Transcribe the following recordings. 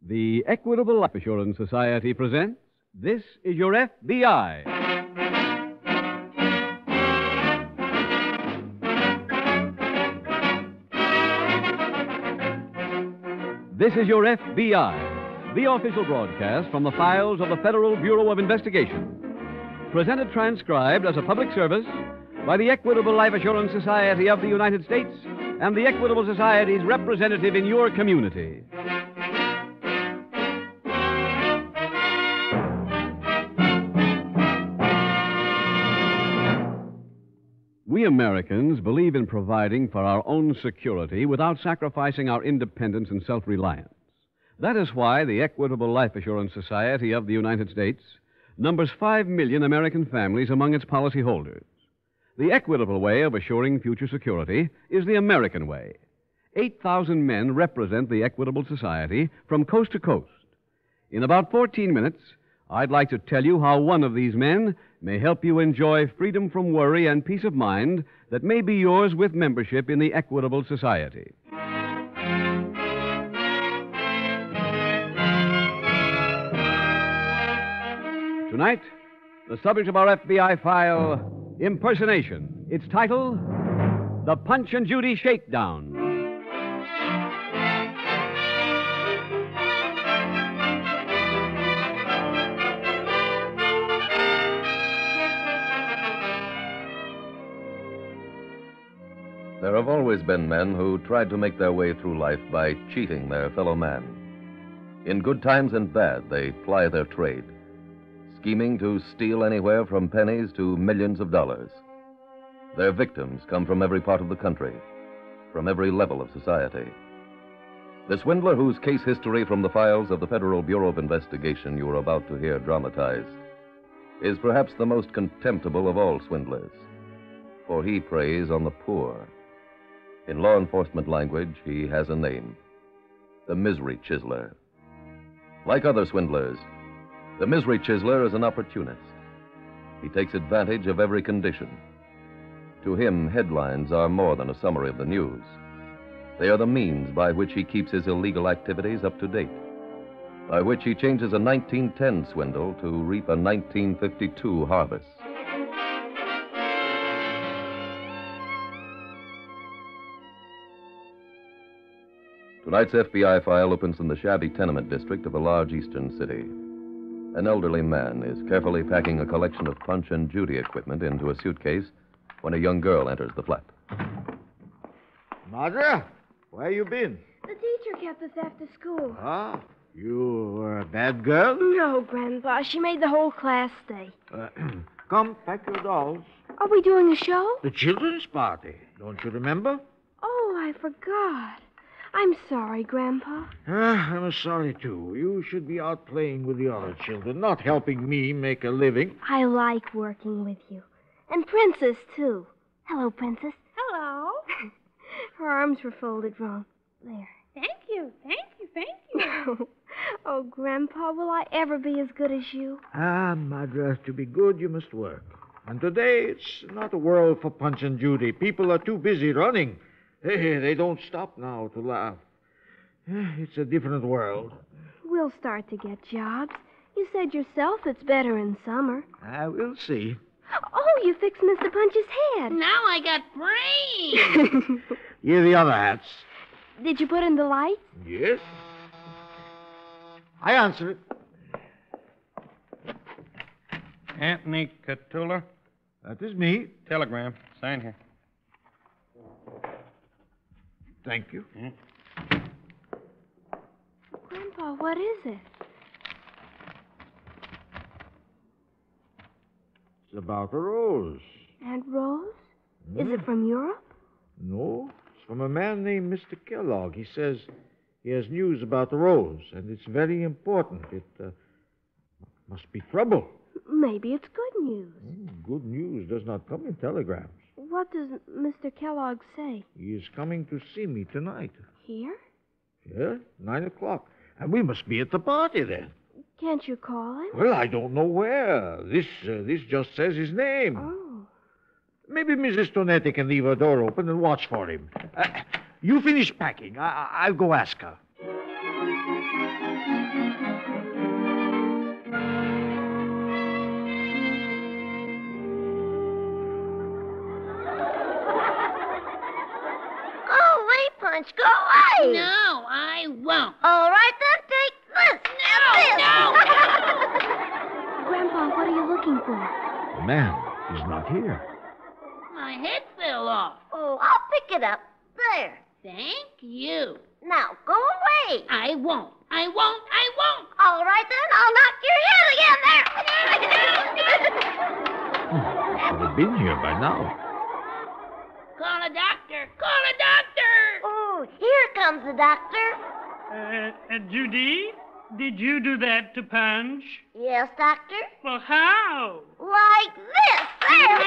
The Equitable Life Assurance Society presents This Is Your FBI. This is Your FBI, the official broadcast from the files of the Federal Bureau of Investigation. Presented transcribed as a public service by the Equitable Life Assurance Society of the United States and the Equitable Society's representative in your community. We Americans believe in providing for our own security without sacrificing our independence and self-reliance. That is why the Equitable Life Assurance Society of the United States numbers 5 million American families among its policyholders. The equitable way of assuring future security is the American way. 8,000 men represent the Equitable Society from coast to coast. In about 14 minutes, I'd like to tell you how one of these men may help you enjoy freedom from worry and peace of mind that may be yours with membership in the Equitable Society. Tonight, the subject of our FBI file, Impersonation. Its title, The Punch and Judy Shakedown. There have always been men who tried to make their way through life by cheating their fellow man. In good times and bad, they ply their trade, scheming to steal anywhere from pennies to millions of dollars. Their victims come from every part of the country, from every level of society. The swindler whose case history from the files of the Federal Bureau of Investigation you are about to hear dramatized is perhaps the most contemptible of all swindlers, for he preys on the poor. In law enforcement language, he has a name: the Misery Chiseler. Like other swindlers, the Misery Chiseler is an opportunist. He takes advantage of every condition. To him, headlines are more than a summary of the news. They are the means by which he keeps his illegal activities up to date, by which he changes a 1910 swindle to reap a 1952 harvest. Tonight's FBI file opens in the shabby tenement district of a large eastern city. An elderly man is carefully packing a collection of Punch and Judy equipment into a suitcase when a young girl enters the flat. Margaret, where you been? The teacher kept us after school. Ah, you were a bad girl? No, Grandpa. She made the whole class stay. Come, pack your dolls. Are we doing a show? The children's party. Don't you remember? Oh, I forgot. I'm sorry, Grandpa. I'm sorry, too. You should be out playing with the other children, not helping me make a living. I like working with you. And Princess, too. Hello, Princess. Hello. Her arms were folded wrong. There. Thank you. Oh, Grandpa, will I ever be as good as you? Ah, Madra, to be good, you must work. And today, it's not a world for Punch and Judy. People are too busy running. They don't stop now to laugh. It's a different world. We'll start to get jobs. You said yourself it's better in summer. We'll see. Oh, you fixed Mr. Punch's head. Now I got brains. Here are the other hats. Did you put in the lights? Yes. I answer it. Anthony Catula. That is me. Telegram. Sign here. Thank you. Grandpa, what is it? It's about a rose. Aunt Rose? Is it from Europe? No, it's from a man named Mr. Kellogg. He says he has news about the rose, and it's very important. It must be trouble. Maybe it's good news. Good news does not come in telegrams. What does Mr. Kellogg say? He is coming to see me tonight. Here? Yeah, 9 o'clock. And we must be at the party then. Can't you call him? Well, I don't know where. This just says his name. Oh. Maybe Mrs. Tonetti can leave her door open and watch for him. You finish packing. I'll go ask her. punch. Go away. No, I won't. All right, then, take this. No, and this. Grandpa, what are you looking for? The man is not here. My head fell off. Oh, I'll pick it up. There. Thank you. Now, go away. I won't. I won't. I won't. All right, then, I'll knock your head again there. Should have been here by now. Call a doctor. Call a doctor. Oh, here comes the doctor. Judy, did you do that to Punch? Yes, doctor. Well, how? Like this. There.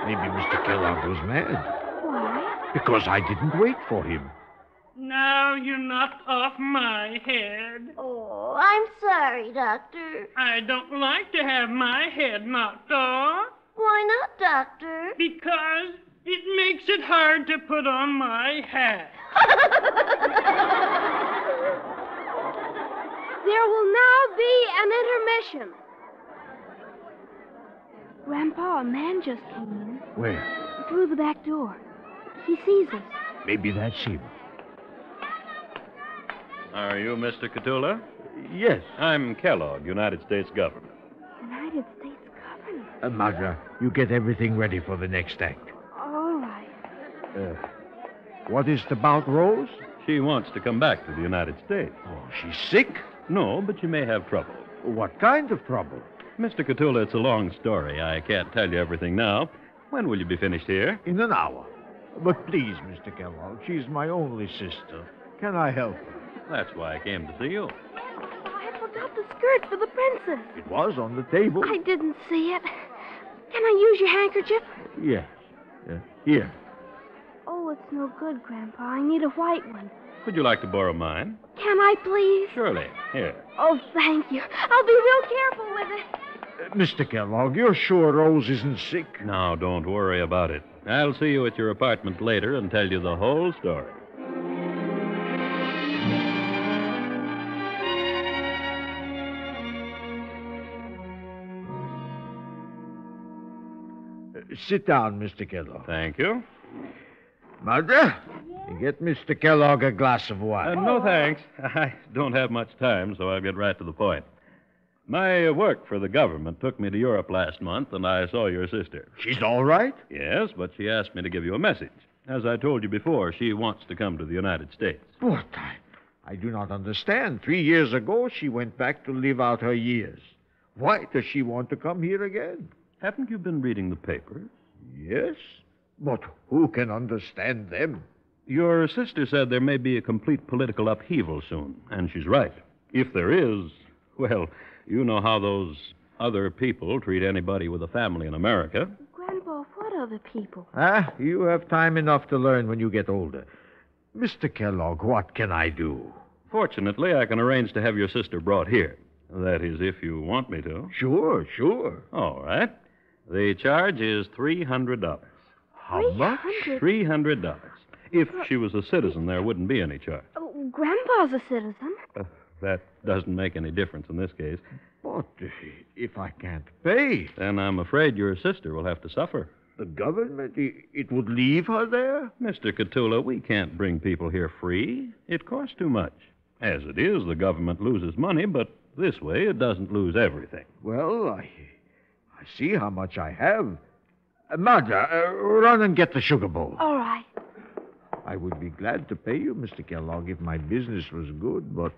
Maybe Mr. Kellogg was mad. Why? Because I didn't wait for him. Now you knocked off my head. Oh, I'm sorry, doctor. I don't like to have my head knocked off Why not, doctor? because it makes it hard to put on my hat. There will now be an intermission. Grandpa, a man just came in. Where? Through the back door. He sees us. Maybe that's him. Are you Mr. Kato Lee? Yes. I'm Kellogg, United States government. United States government. Mother, you get everything ready for the next act. All right. What is it about Rose? She wants to come back to the United States. Oh, she's sick? No, but she may have trouble. What kind of trouble? Mr. Kato Lee, it's a long story. I can't tell you everything now. When will you be finished here? In an hour. But please, Mr. Kellogg, she's my only sister. Can I help her? That's why I came to see you. I forgot the skirt for the princess. It was on the table. I didn't see it. Can I use your handkerchief? Yes. Here. Oh, it's no good, Grandpa. I need a white one. Would you like to borrow mine? Can I, please? Surely. Here. Oh, thank you. I'll be real careful with it. Mr. Kellogg, you're sure Rose isn't sick? Now, don't worry about it. I'll see you at your apartment later and tell you the whole story. Sit down, Mr. Kellogg. Thank you. Mother, you get Mr. Kellogg a glass of wine. No, thanks. I don't have much time, so I'll get right to the point. My work for the government took me to Europe last month, and I saw your sister. She's all right? Yes, but she asked me to give you a message. As I told you before, she wants to come to the United States. But I do not understand. 3 years ago, she went back to live out her years. Why does she want to come here again? Haven't you been reading the papers? Yes, but who can understand them? Your sister said there may be a complete political upheaval soon, and she's right. If there is, well, you know how those other people treat anybody with a family in America. Grandpa, what other people? You have time enough to learn when you get older. Mr. Kellogg, what can I do? Fortunately, I can arrange to have your sister brought here. That is, if you want me to. Sure. All right. The charge is $300. How much? $300. If she was a citizen, there wouldn't be any charge. Oh, Grandpa's a citizen. That doesn't make any difference in this case. But if I can't pay, Then I'm afraid your sister will have to suffer. the government, it would leave her there? Mr. Kato Lee, we can't bring people here free. It costs too much. As it is, the government loses money, but this way it doesn't lose everything. Well, I see how much I have. Mother, run and get the sugar bowl. All right. I would be glad to pay you, Mr. Kellogg, if my business was good, but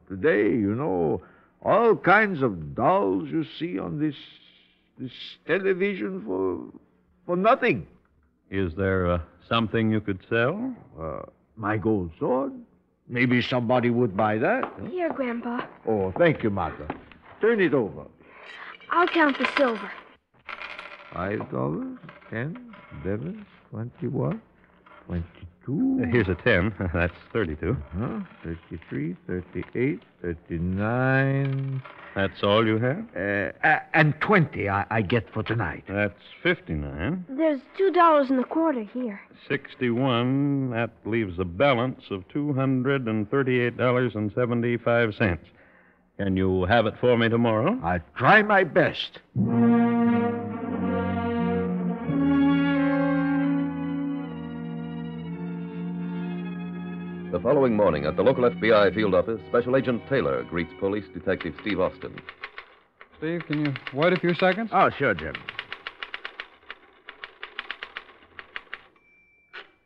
today, you know, all kinds of dolls you see on this television for nothing. Is there something you could sell? My gold sword. Maybe somebody would buy that. Here, Grandpa. Oh, thank you, Mother. Turn it over. I'll count the silver. $5, 10, 11, 21, 22. Here's a 10. That's 32. 33, 38, 39. That's all you have? And 20 I get for tonight. That's 59. There's $2.25 here. 61. That leaves a balance of $238.75. Can you have it for me tomorrow? I'll try my best. The following morning at the local FBI field office, Special Agent Taylor greets Police Detective Steve Austin. Steve, can you wait a few seconds? Oh, sure, Jim.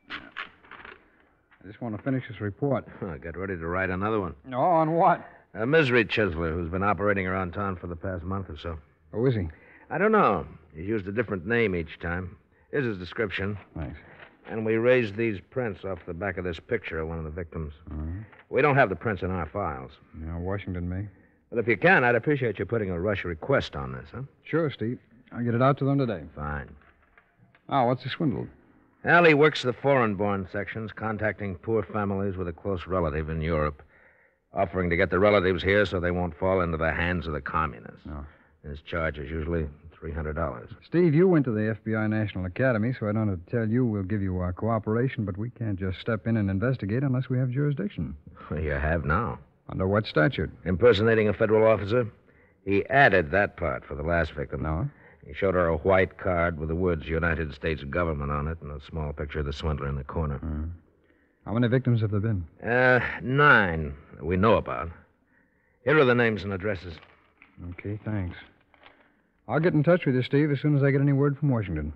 I just want to finish this report. Get ready to write another one. Oh, on what? A misery chiseler who's been operating around town for the past month or so. Who is he? I don't know. He's used a different name each time. Here's his description. Thanks. And we raised these prints off the back of this picture of one of the victims. We don't have the prints in our files. Yeah, Washington, me. But if you can, I'd appreciate you putting a rush request on this, huh? Sure, Steve. I'll get it out to them today. Fine. Oh, what's the swindle? Allie works the foreign-born sections, contacting poor families with a close relative in Europe, offering to get the relatives here so they won't fall into the hands of the communists. No. His charge is usually $300. Steve, you went to the FBI National Academy, so I don't have to tell you we'll give you our cooperation, but we can't just step in and investigate unless we have jurisdiction. Well, you have now. Under what statute? Impersonating a federal officer? He added that part for the last victim. No? He showed her a white card with the words United States Government on it and a small picture of the swindler in the corner. How many victims have there been? 9 that we know about. Here are the names and addresses. Okay, thanks. I'll get in touch with you, Steve, as soon as I get any word from Washington.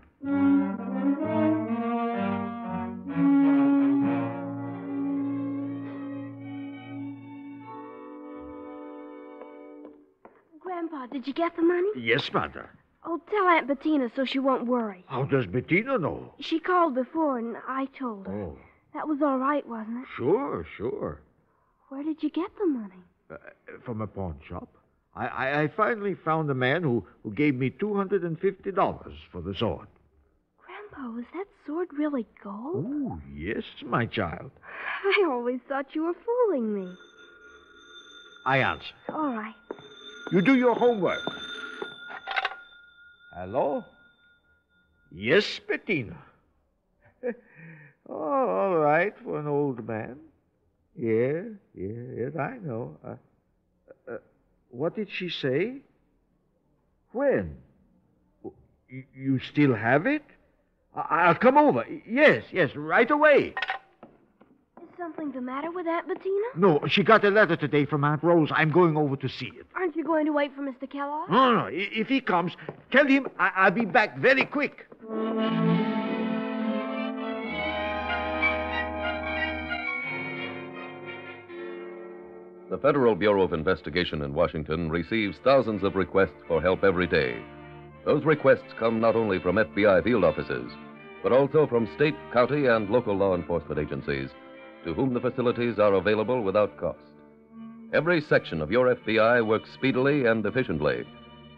Grandpa, did you get the money? Yes, Mother. Oh, tell Aunt Bettina so she won't worry. How does Bettina know? She called before, and I told her. Oh. That was all right, wasn't it? Sure. Where did you get the money? From a pawn shop. I finally found a man who gave me $250 for the sword. Grandpa, was that sword really gold? Oh, yes, my child. I always thought you were fooling me. I answer. All right. You do your homework. Hello? Yes, Bettina. Oh, all right for an old man. Yes, I know. What did she say? When? You still have it? I'll come over. Yes, right away. Is something the matter with Aunt Bettina? No, she got a letter today from Aunt Rose. I'm going over to see it. Aren't you going to wait for Mr. Kellogg? No. If he comes, tell him I'll be back very quick. The Federal Bureau of Investigation in Washington receives thousands of requests for help every day. Those requests come not only from FBI field offices, but also from state, county, and local law enforcement agencies, to whom the facilities are available without cost. Every section of your FBI works speedily and efficiently,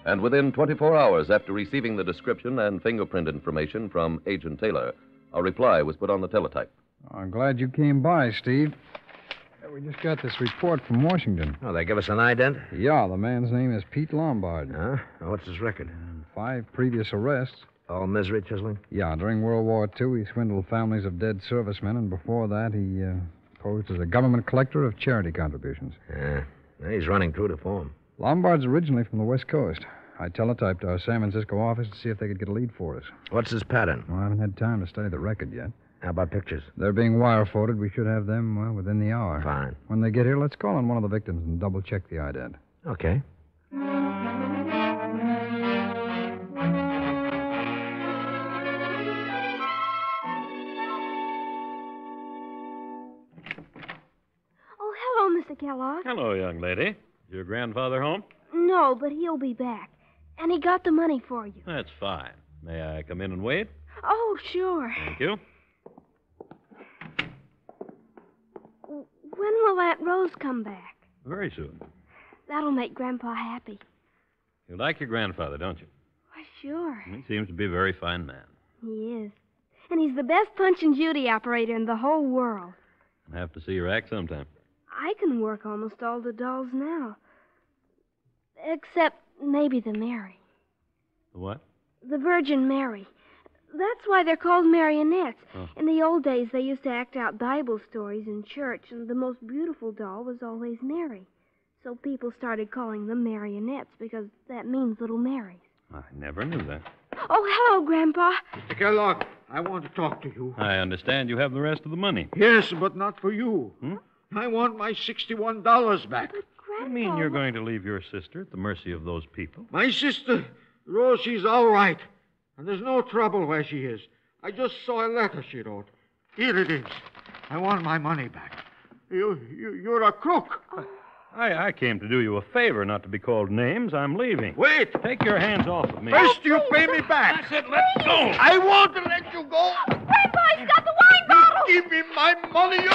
and within 24 hours after receiving the description and fingerprint information from Agent Taylor, a reply was put on the teletype. I'm glad you came by, Steve. We just got this report from Washington. Oh, they give us an ident? Yeah, the man's name is Pete Lombard. Huh? What's his record? 5 previous arrests. All misery chiseling? Yeah, during World War II, he swindled families of dead servicemen, and before that, he posed as a government collector of charity contributions. Yeah. He's running true to form. Lombard's originally from the West Coast. I teletyped our San Francisco office to see if they could get a lead for us. What's his pattern? Well, I haven't had time to study the record yet. How about pictures? They're being wire-forwarded. We should have them, well, within the hour. Fine. When they get here, let's call on one of the victims and double-check the ident. Okay. Oh, hello, Mr. Kellogg. Hello, young lady. Is your grandfather home? No, but he'll be back. And he got the money for you. That's fine. May I come in and wait? Oh, sure. Thank you. When will Aunt Rose come back? Very soon. That'll make Grandpa happy. You like your grandfather, don't you? Why, sure. He seems to be a very fine man. He is. And he's the best Punch and Judy operator in the whole world. I'll have to see your act sometime. I can work almost all the dolls now. Except maybe the Mary. The what? The Virgin Mary. That's why they're called marionettes. Oh. In the old days, they used to act out Bible stories in church, and the most beautiful doll was always Mary. So people started calling them marionettes because that means little Marys. I never knew that. Oh, hello, Grandpa. Mr. Gerlach, I want to talk to you. I understand you have the rest of the money. Yes, but not for you. Hmm? I want my $61 back. You mean you're going to leave your sister at the mercy of those people? My sister, Rose, she's all right. And there's no trouble where she is. I just saw a letter she wrote. Here it is. I want my money back. You're a crook. I came to do you a favor, not to be called names. I'm leaving. Wait. Take your hands off of me. First you pay me back. I said let go. I want to let you go. Grandpa, he's got the wine bottle. Give me my money.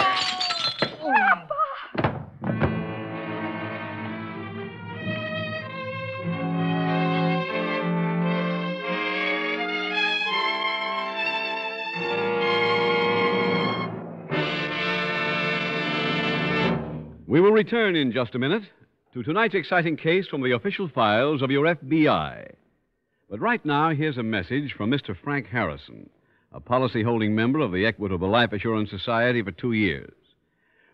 Grandpa. We will return in just a minute to tonight's exciting case from the official files of your FBI. But right now, here's a message from Mr. Frank Harrison, a policy-holding member of the Equitable Life Assurance Society for 2 years.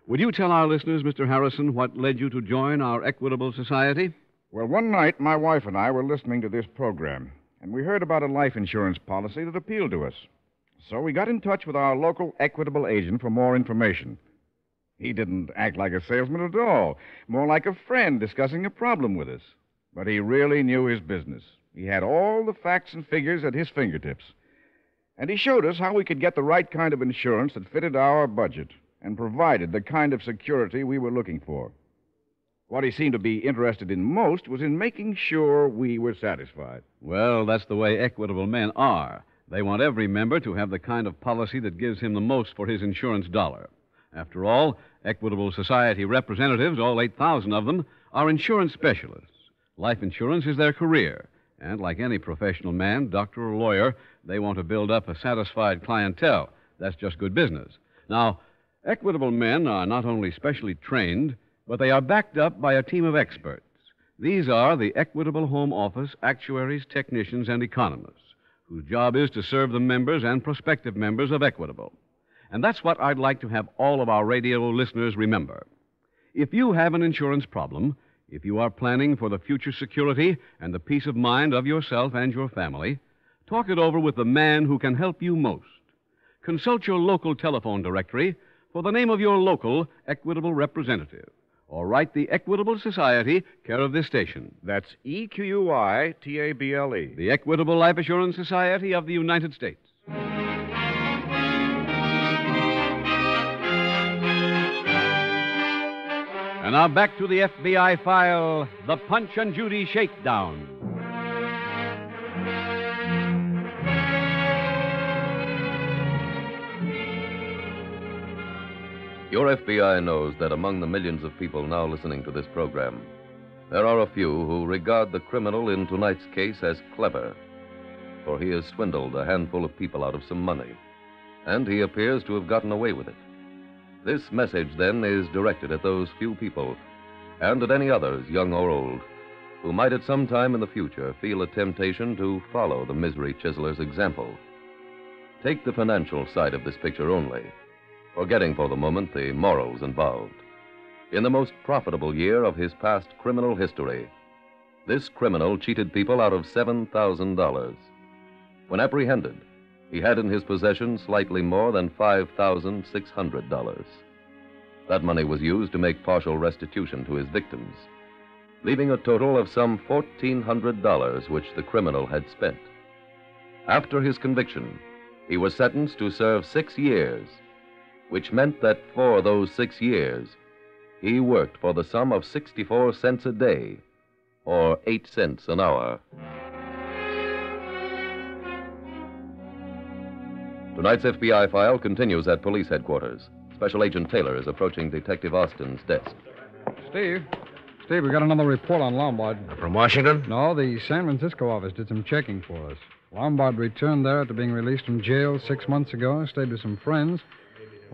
Would you tell our listeners, Mr. Harrison, what led you to join our Equitable Society? Well, one night, my wife and I were listening to this program, and we heard about a life insurance policy that appealed to us. So we got in touch with our local Equitable agent for more information. He didn't act like a salesman at all, more like a friend discussing a problem with us. But he really knew his business. He had all the facts and figures at his fingertips. And he showed us how we could get the right kind of insurance that fitted our budget and provided the kind of security we were looking for. What he seemed to be interested in most was in making sure we were satisfied. Well, that's the way Equitable men are. They want every member to have the kind of policy that gives him the most for his insurance dollar. After all, Equitable Society representatives, all 8,000 of them, are insurance specialists. Life insurance is their career. And like any professional man, doctor or lawyer, they want to build up a satisfied clientele. That's just good business. Now, Equitable men are not only specially trained, but they are backed up by a team of experts. These are the Equitable Home Office actuaries, technicians, and economists, whose job is to serve the members and prospective members of Equitable. And that's what I'd like to have all of our radio listeners remember. If you have an insurance problem, if you are planning for the future security and the peace of mind of yourself and your family, talk it over with the man who can help you most. Consult your local telephone directory for the name of your local Equitable representative, or write the Equitable Society, care of this station. That's EQUITABLE. The Equitable Life Assurance Society of the United States. And now back to the FBI file, The Punch and Judy Shakedown. Your FBI knows that among the millions of people now listening to this program, there are a few who regard the criminal in tonight's case as clever, for he has swindled a handful of people out of some money, and he appears to have gotten away with it. This message, then, is directed at those few people, and at any others, young or old, who might at some time in the future feel a temptation to follow the misery chiseler's example. Take the financial side of this picture only, forgetting for the moment the morals involved. In the most profitable year of his past criminal history, this criminal cheated people out of $7,000. When apprehended, he had in his possession slightly more than $5,600. That money was used to make partial restitution to his victims, leaving a total of some $1,400 which the criminal had spent. After his conviction, he was sentenced to serve 6 years, which meant that for those 6 years, he worked for the sum of 64 cents a day, or 8 cents an hour. Tonight's FBI file continues at police headquarters. Special Agent Taylor is approaching Detective Austin's desk. Steve, we got another report on Lombard. From Washington? No, the San Francisco office did some checking for us. Lombard returned there after being released from jail 6 months ago, stayed with some friends,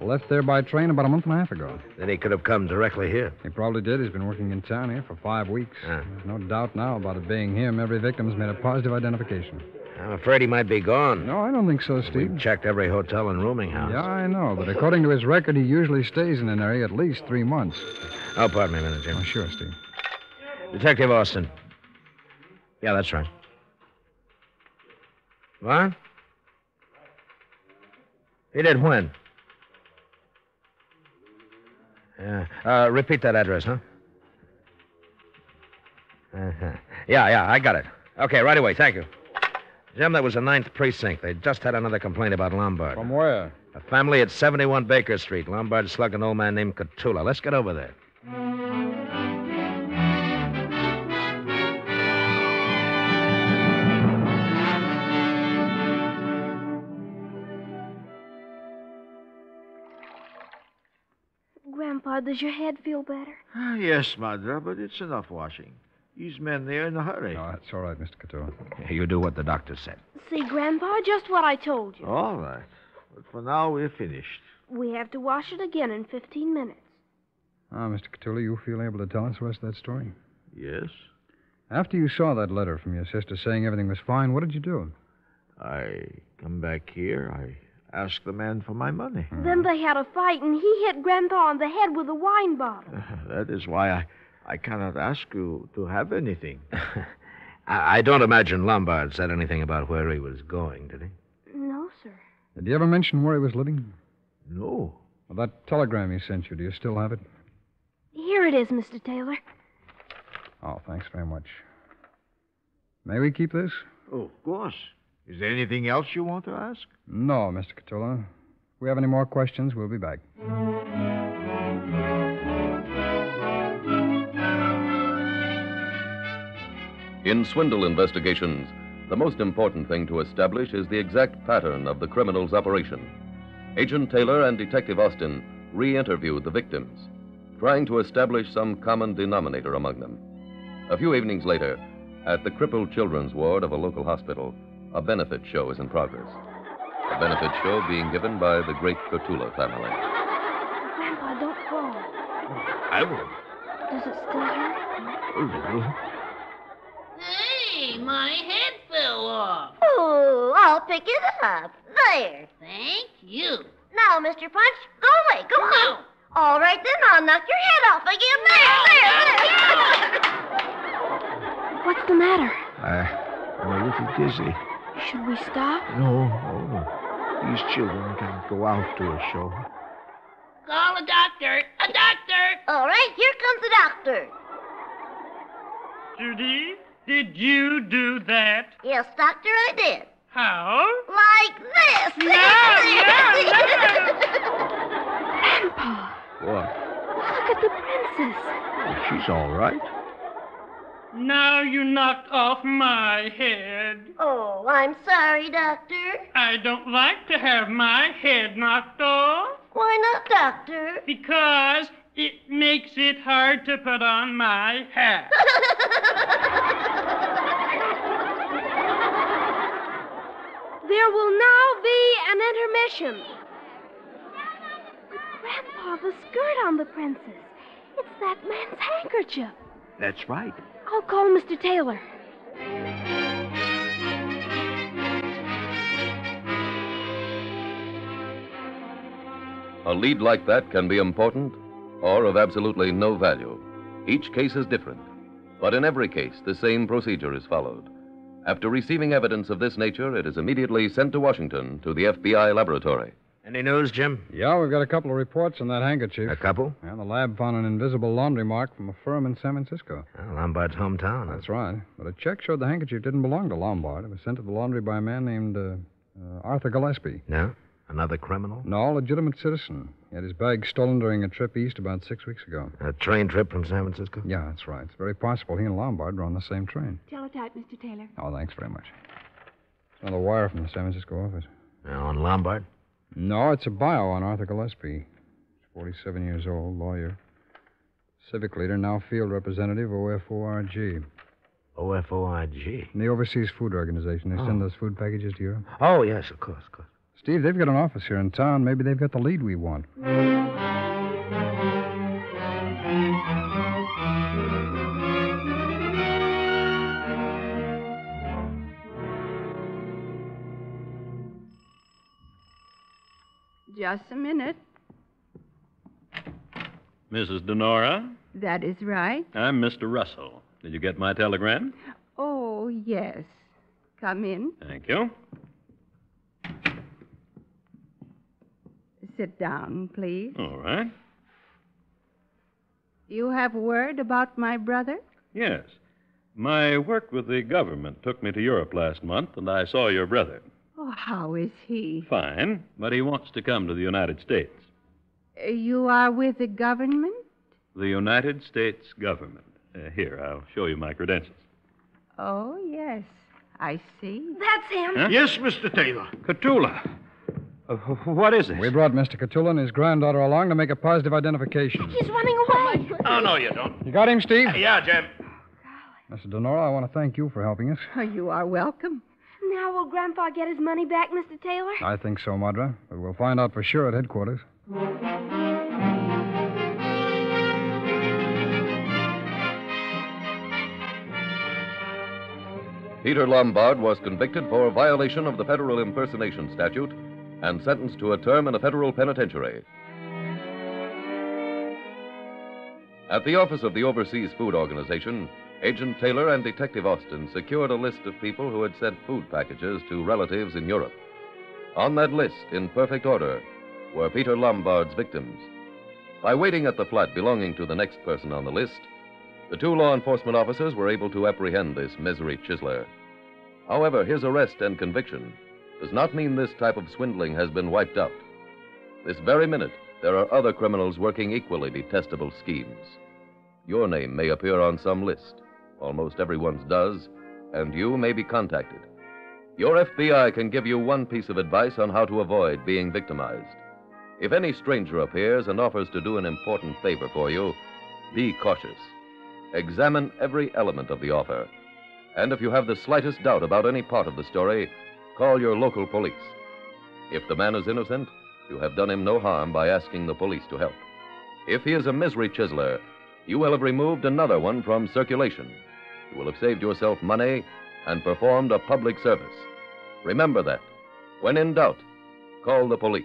left there by train about a month and a half ago. Then he could have come directly here. He probably did. He's been working in town here for 5 weeks. There's no doubt now about it being him. Every victim's made a positive identification. I'm afraid he might be gone. No, I don't think so, Steve. We've checked every hotel and rooming house. Yeah, I know, but according to his record, he usually stays in an area at least 3 months. Oh, pardon me a minute, Jim. Oh, sure, Steve. Detective Austin. Yeah, that's right. What? He did when? Yeah. Repeat that address, huh? Uh-huh. Yeah, I got it. Okay, right away. Thank you. Jim, that was the 9th precinct. They just had another complaint about Lombard. From where? A family at 71 Baker Street. Lombard slugged an old man named Kato Lee. Let's get over there. Grandpa, does your head feel better? Yes, Madra, but it's enough washing. These men, they're in a hurry. No, that's all right, Mr. Cato. You do what the doctor said. See, Grandpa, just what I told you. All right. But for now, we're finished. We have to wash it again in 15 minutes. Mr. Catulli, you feel able to tell us the rest of that story? Yes? After you saw that letter from your sister saying everything was fine, what did you do? I come back here. I asked the man for my money. Then they had a fight, and he hit Grandpa on the head with a wine bottle. That is why I cannot ask you to have anything. I don't imagine Lombard said anything about where he was going, did he? No, sir. Did you ever mention where he was living? No. Well, that telegram he sent you, do you still have it? Here it is, Mr. Taylor. Oh, thanks very much. May we keep this? Oh, of course. Is there anything else you want to ask? No, Mr. Catulla. If we have any more questions, we'll be back. In swindle investigations, the most important thing to establish is the exact pattern of the criminal's operation. Agent Taylor and Detective Austin re-interviewed the victims, trying to establish some common denominator among them. A few evenings later, at the crippled children's ward of a local hospital, a benefit show is in progress. A benefit show being given by the great Cotula family. Grandpa, don't fall. I will. Does it still hurt? A little. Hey, my head fell off. Oh, I'll pick it up. There. Thank you. Now, Mr. Punch, go away. Go on. All right, then, I'll knock your head off again. There. What's the matter? I'm a little dizzy. Should we stop? No. These children can't go out to a show. Call a doctor. A doctor. All right, here comes the doctor. Judy, did you do that? Yes, doctor, I did. How? Like this. Grandpa, What? look at the princess. She's all right. Now you knocked off my head. Oh, I'm sorry, doctor. I don't like to have my head knocked off Why not, doctor? because it makes it hard to put on my hat. There will now be an intermission. But, Grandpa, the skirt on the princess. It's that man's handkerchief. That's right. I'll call Mr. Taylor. A lead like that can be important or of absolutely no value. Each case is different, but in every case, the same procedure is followed. After receiving evidence of this nature, it is immediately sent to Washington to the FBI laboratory. Any news, Jim? Yeah, we've got a couple of reports on that handkerchief. A couple? And the lab found an invisible laundry mark from a firm in San Francisco. Lombard's hometown. That's right. But a check showed the handkerchief didn't belong to Lombard. It was sent to the laundry by a man named Arthur Gillespie. No? Another criminal? No, legitimate citizen. He had his bag stolen during a trip east about 6 weeks ago. A train trip from San Francisco? Yeah, that's right. It's very possible he and Lombard were on the same train. Teletype, Mr. Taylor. Oh, thanks very much. It's another wire from the San Francisco office. On Lombard? No, it's a bio on Arthur Gillespie. He's 47 years old, lawyer. Civic leader, now field representative, OFORG. OFORG? In the Overseas Food Organization. They send those food packages to Europe. Oh, yes, of course. Steve, they've got an office here in town. Maybe they've got the lead we want. Just a minute. Mrs. Donora, That is right. I'm Mr. Russell. Did you get my telegram? Oh, yes. Come in. Thank you. Sit down, please. All right. You have word about my brother? Yes. My work with the government took me to Europe last month, and I saw your brother. Oh, how is he? Fine, but he wants to come to the United States. You are with the government? The United States government. Here, I'll show you my credentials. Oh, yes. I see. That's him. Huh? Yes, Mr. Taylor. Cthulhu. What is this? We brought Mr. Cthulhu and his granddaughter along to make a positive identification. He's running away. Oh, no, you don't. You got him, Steve? Yeah, Jim. Mr. Donora, I want to thank you for helping us. Oh, you are welcome. Now will Grandpa get his money back, Mr. Taylor? I think so, Madra, but we'll find out for sure at headquarters. Peter Lombard was convicted for violation of the federal impersonation statute and sentenced to a term in a federal penitentiary. At the office of the Overseas Food Organization, Agent Taylor and Detective Austin secured a list of people who had sent food packages to relatives in Europe. On that list, in perfect order, were Peter Lombard's victims. By waiting at the flat belonging to the next person on the list, the two law enforcement officers were able to apprehend this misery chiseler. However, his arrest and conviction does not mean this type of swindling has been wiped out. This very minute, there are other criminals working equally detestable schemes. Your name may appear on some list. Almost everyone's does, and you may be contacted. Your FBI can give you one piece of advice on how to avoid being victimized. If any stranger appears and offers to do an important favor for you, be cautious. Examine every element of the offer. And if you have the slightest doubt about any part of the story, call your local police. If the man is innocent, you have done him no harm by asking the police to help. If he is a misery chiseler, you will have removed another one from circulation. You will have saved yourself money and performed a public service. Remember that. When in doubt, call the police.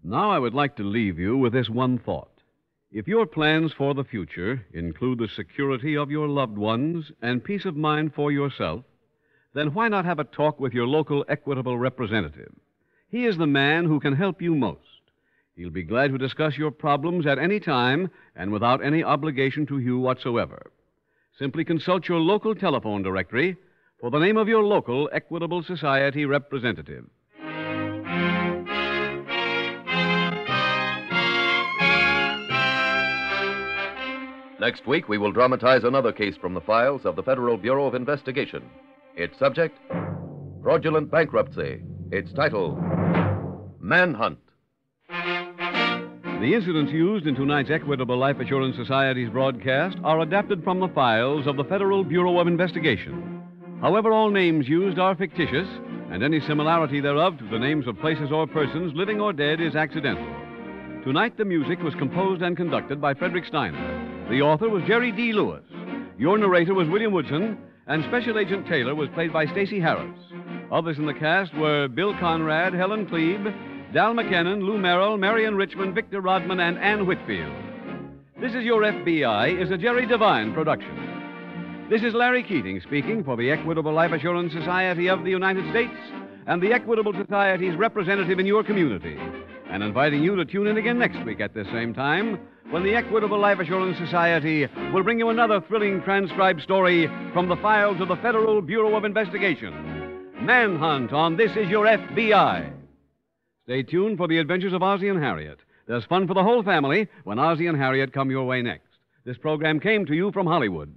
Now I would like to leave you with this one thought. If your plans for the future include the security of your loved ones and peace of mind for yourself, then why not have a talk with your local equitable representative? He is the man who can help you most. He'll be glad to discuss your problems at any time and without any obligation to you whatsoever. Simply consult your local telephone directory for the name of your local Equitable Society representative. Next week, we will dramatize another case from the files of the Federal Bureau of Investigation. Its subject, fraudulent bankruptcy. Its title, Manhunt. The incidents used in tonight's Equitable Life Assurance Society's broadcast are adapted from the files of the Federal Bureau of Investigation. However, all names used are fictitious, and any similarity thereof to the names of places or persons, living or dead, is accidental. Tonight, the music was composed and conducted by Frederick Steiner. The author was Jerry D. Lewis. Your narrator was William Woodson, and Special Agent Taylor was played by Stacey Harris. Others in the cast were Bill Conrad, Helen Klebe, Dal McKennon, Lou Merrill, Marion Richmond, Victor Rodman, and Ann Whitfield. This Is Your FBI is a Jerry Devine production. This is Larry Keating speaking for the Equitable Life Assurance Society of the United States and the Equitable Society's representative in your community, and inviting you to tune in again next week at this same time when the Equitable Life Assurance Society will bring you another thrilling transcribed story from the files of the Federal Bureau of Investigation. Manhunt on This Is Your FBI. Stay tuned for the adventures of Ozzie and Harriet. There's fun for the whole family when Ozzie and Harriet come your way next. This program came to you from Hollywood.